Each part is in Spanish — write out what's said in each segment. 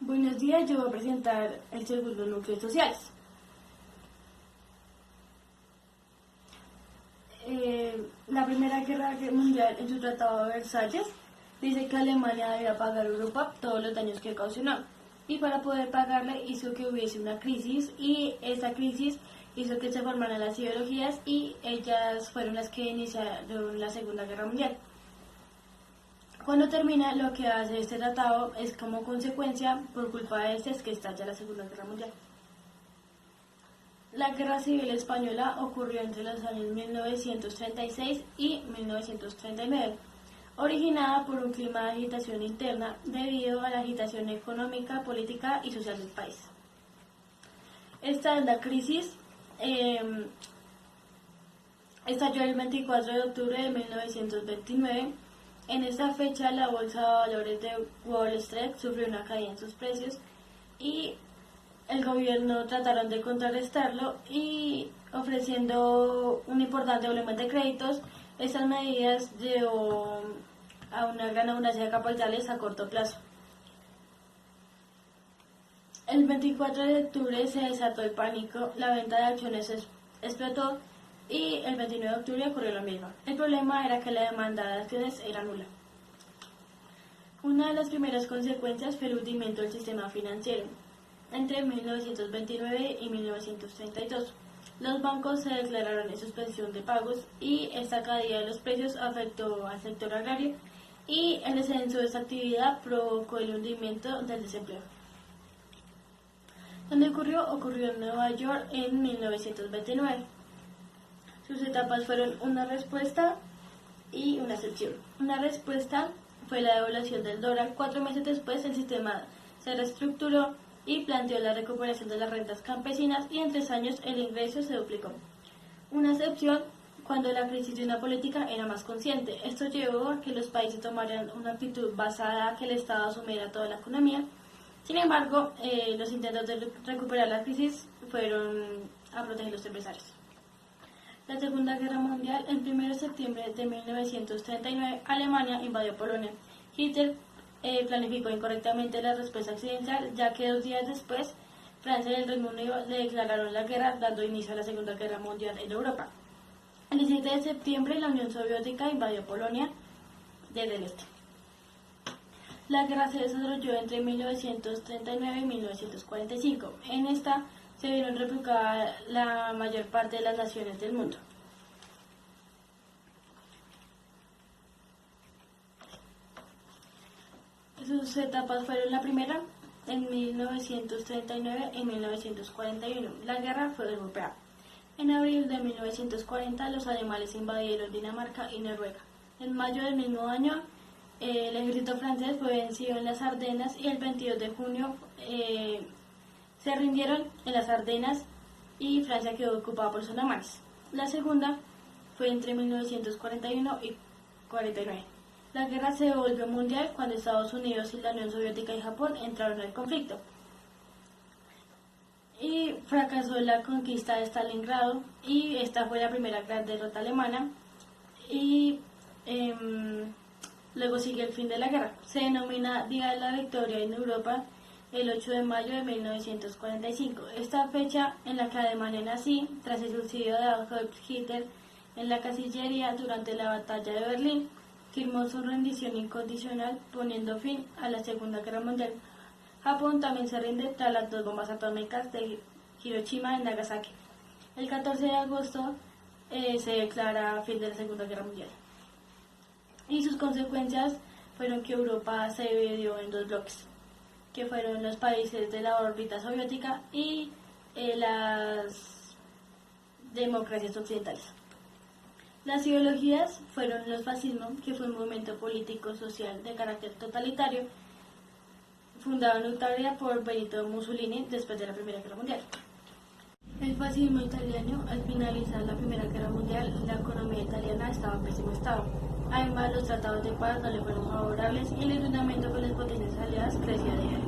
Buenos días, yo voy a presentar el segundo núcleo sociales. La Primera Guerra Mundial, en su Tratado de Versalles, dice que Alemania debía pagar a Europa todos los daños que ocasionó, y para poder pagarle hizo que hubiese una crisis, y esa crisis hizo que se formaran las ideologías, y ellas fueron las que iniciaron la Segunda Guerra Mundial. Cuando termina, lo que hace este tratado es, como consecuencia, por culpa de este, es que estalla la Segunda Guerra Mundial. La Guerra Civil Española ocurrió entre los años 1936 y 1939, originada por un clima de agitación interna debido a la agitación económica, política y social del país. Esta es la crisis. Estalló el 24 de octubre de 1929. En esta fecha, la bolsa de valores de Wall Street sufrió una caída en sus precios y el gobierno trataron de contrarrestarlo y ofreciendo un importante volumen de créditos. Estas medidas llevó a una gran abundancia de capitales a corto plazo. El 24 de octubre se desató el pánico, la venta de acciones explotó y el 29 de octubre ocurrió lo mismo. El problema era que la demanda de acciones era nula. Una de las primeras consecuencias fue el hundimiento del sistema financiero. Entre 1929 y 1932, los bancos se declararon en suspensión de pagos y esta caída de los precios afectó al sector agrario y el descenso de esta actividad provocó el hundimiento del desempleo. ¿Dónde ocurrió? Ocurrió en Nueva York en 1929. Sus etapas fueron una respuesta y una excepción. Una respuesta fue la devaluación del dólar. 4 meses después el sistema se reestructuró y planteó la recuperación de las rentas campesinas y en 3 años el ingreso se duplicó. Una excepción cuando la crisis de una política era más consciente. Esto llevó a que los países tomaran una actitud basada en que el Estado asumiera toda la economía. Sin embargo, los intentos de recuperar la crisis fueron a proteger a los empresarios. La Segunda Guerra Mundial. El 1 de septiembre de 1939, Alemania invadió Polonia. Hitler planificó incorrectamente la respuesta occidental, ya que 2 días después, Francia y el Reino Unido le declararon la guerra, dando inicio a la Segunda Guerra Mundial en Europa. El 17 de septiembre, la Unión Soviética invadió Polonia desde el este. La guerra se desarrolló entre 1939 y 1945. En esta se vieron replicadas la mayor parte de las naciones del mundo. Sus etapas fueron: la primera, en 1939 y 1941. La guerra fue europea. En abril de 1940, los alemanes invadieron Dinamarca y Noruega. En mayo del mismo año, el ejército francés fue vencido en las Ardenas y el 22 de junio se rindieron en las Ardenas y Francia quedó ocupada por los alemanes. La segunda fue entre 1941 y 49. La guerra se volvió mundial cuando Estados Unidos y la Unión Soviética y Japón entraron al conflicto. Y fracasó la conquista de Stalingrado y esta fue la primera gran derrota alemana. Y luego sigue el fin de la guerra. Se denomina Día de la Victoria en Europa el 8 de mayo de 1945. Esta fecha en la que Alemania nací, tras el suicidio de Adolf Hitler en la Cancillería durante la batalla de Berlín, firmó su rendición incondicional poniendo fin a la Segunda Guerra Mundial. Japón también se rinde tras las 2 bombas atómicas de Hiroshima y Nagasaki. El 14 de agosto se declara fin de la Segunda Guerra Mundial. Y sus consecuencias fueron que Europa se dividió en 2 bloques, que fueron los países de la órbita soviética y las democracias occidentales. Las ideologías fueron los fascismos, que fue un movimiento político social de carácter totalitario, fundado en Italia por Benito Mussolini después de la Primera Guerra Mundial. El fascismo italiano. Al finalizar la Primera Guerra Mundial, la economía italiana estaba en pésimo estado. Además, los tratados de paz no le fueron favorables y el enfrentamiento con las potencias aliadas crecía de año.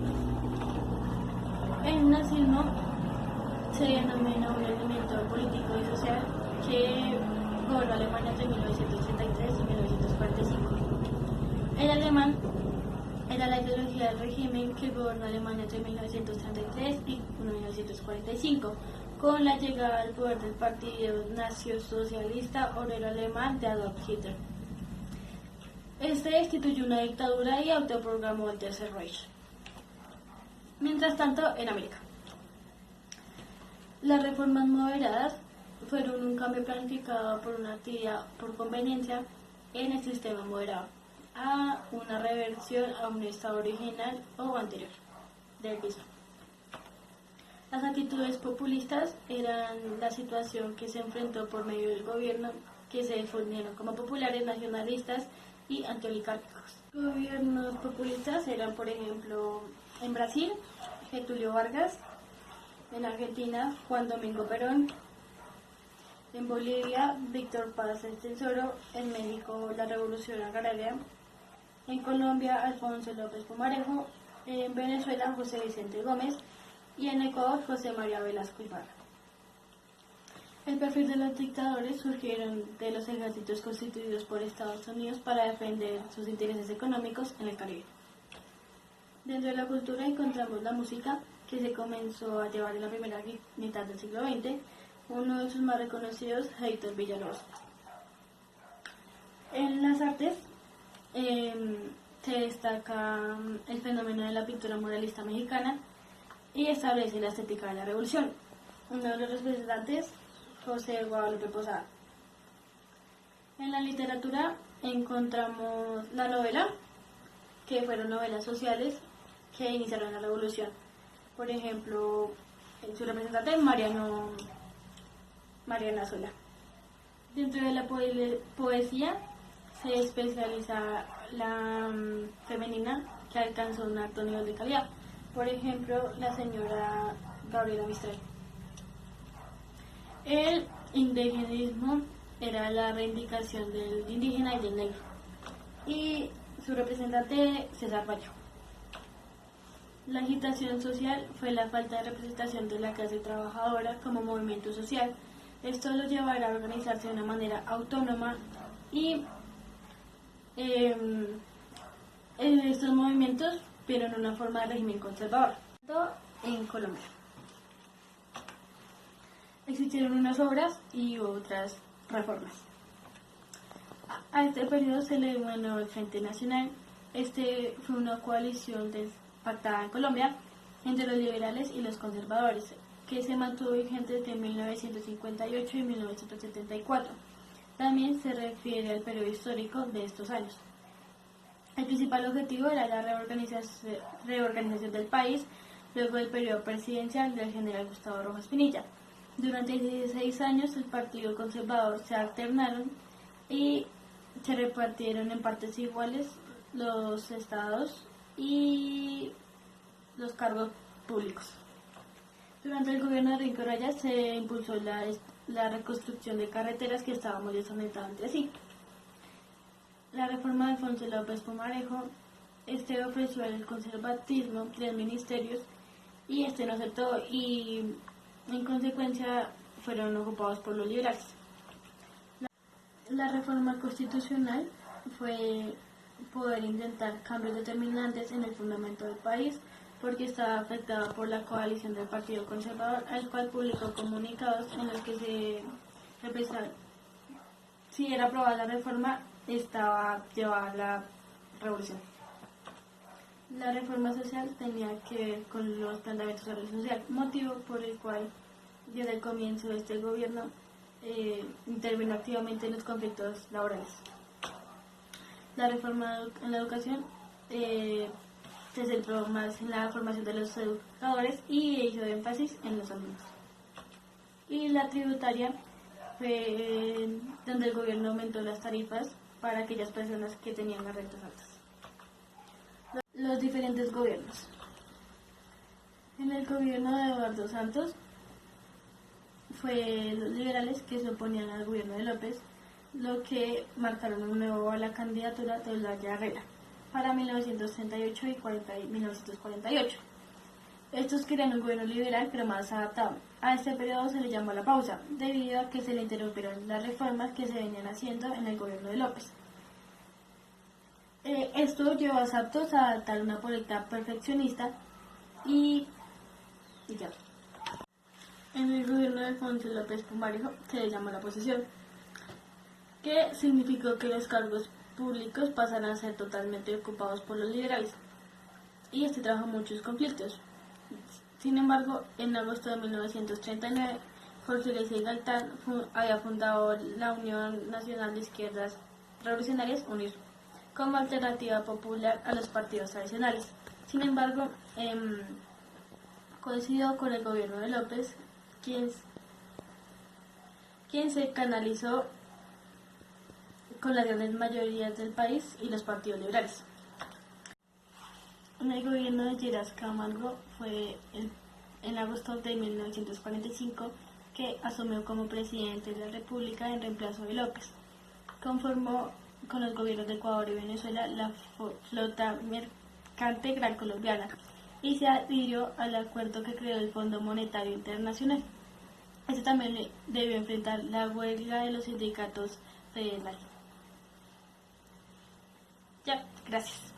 El nazismo se denomina un movimiento político y social que gobernó Alemania entre 1933 y 1945. El era la ideología del régimen que gobernó Alemania entre 1933 y 1945, con la llegada al poder del Partido Nacionalsocialista Obrero Alemán de Adolf Hitler. Este instituyó una dictadura y autoproclamó el Tercer Reich. Mientras tanto, en América, las reformas moderadas fueron un cambio planificado por una actividad por conveniencia en el sistema moderado, a una reversión a un estado original o anterior del mismo. Las actitudes populistas eran la situación que se enfrentó por medio del gobierno, que se difundieron como populares, nacionalistas y antioligárquicos. Gobiernos populistas eran, por ejemplo, en Brasil, Getúlio Vargas; en Argentina, Juan Domingo Perón; en Bolivia, Víctor Paz el Tesoro; en México, la Revolución Agraria; en Colombia, Alfonso López Pumarejo; en Venezuela, José Vicente Gómez; y en Ecuador, José María Velasco Ibarra. El perfil de los dictadores surgieron de los ejércitos constituidos por Estados Unidos para defender sus intereses económicos en el Caribe. Dentro de la cultura encontramos la música, que se comenzó a llevar en la primera mitad del siglo XX, uno de sus más reconocidos, Héctor Villalobos. En las artes se destaca el fenómeno de la pintura muralista mexicana y establece la estética de la revolución. Uno de los representantes, José Guadalupe Posada. En la literatura encontramos la novela, que fueron novelas sociales que iniciaron la revolución. Por ejemplo, su representante, Mariana Sola. Dentro de la poesía se especializa la femenina, que alcanzó un alto nivel de calidad. Por ejemplo, la señora Gabriela Mistral. El indigenismo era la reivindicación del indígena y del negro, y su representante, César Vallejo. La agitación social fue la falta de representación de la clase trabajadora como movimiento social. Esto lo llevará a organizarse de una manera autónoma y en estos movimientos vieron una forma de régimen conservador. En Colombia existieron unas obras y otras reformas. A este periodo se le denominó el Frente Nacional. Este fue una coalición pactada en Colombia entre los liberales y los conservadores, que se mantuvo vigente entre 1958 y 1974. También se refiere al periodo histórico de estos años. El principal objetivo era la reorganización del país luego del periodo presidencial del general Gustavo Rojas Pinilla. Durante 16 años el Partido Conservador se alternaron y se repartieron en partes iguales los estados y los cargos públicos. Durante el gobierno de Rincón Raya se impulsó la reconstrucción de carreteras que estaban muy desconectadas entre sí. La reforma de Alfonso López Pumarejo, ofreció al conservatismo 3 ministerios y no aceptó, y en consecuencia fueron ocupados por los liberales. La reforma constitucional fue poder intentar cambios determinantes en el fundamento del país, porque estaba afectada por la coalición del Partido Conservador, al cual publicó comunicados en los que se representaba si era aprobada la reforma, estaba llevada la revolución. La reforma social tenía que ver con los planteamientos de orden social, motivo por el cual desde el comienzo de este gobierno intervino activamente en los conflictos laborales. La reforma en la educación se centró más en la formación de los educadores y hizo énfasis en los alumnos. Y la tributaria fue donde el gobierno aumentó las tarifas para aquellas personas que tenían las rentas altas. Los diferentes gobiernos. En el gobierno de Eduardo Santos fue los liberales que se oponían al gobierno de López, lo que marcaron un nuevo a la candidatura de Olaya Herrera para 1938 y 1948. Estos querían un gobierno liberal pero más adaptado. A este periodo se le llamó la pausa, debido a que se le interrumpieron las reformas que se venían haciendo en el gobierno de López. Esto llevó a Santos a adoptar una política perfeccionista y ya. En el gobierno de Alfonso López Pumarejo se le llamó la posesión, que significó que los cargos públicos pasaran a ser totalmente ocupados por los liberales, y este trajo muchos conflictos. Sin embargo, en agosto de 1939, Jorge Eliezer Gaitán había fundado la Unión Nacional de Izquierdas Revolucionarias, UNIR, como alternativa popular a los partidos tradicionales. Sin embargo, coincidió con el gobierno de López, quien se canalizó con las grandes mayorías del país y los partidos liberales. En el gobierno de Lleras Camargo fue en agosto de 1945 que asumió como presidente de la República en reemplazo de López. Conformó con los gobiernos de Ecuador y Venezuela la flota mercante Gran Colombiana y se adhirió al acuerdo que creó el Fondo Monetario Internacional. Este también debió enfrentar la huelga de los sindicatos federales. Ya, gracias.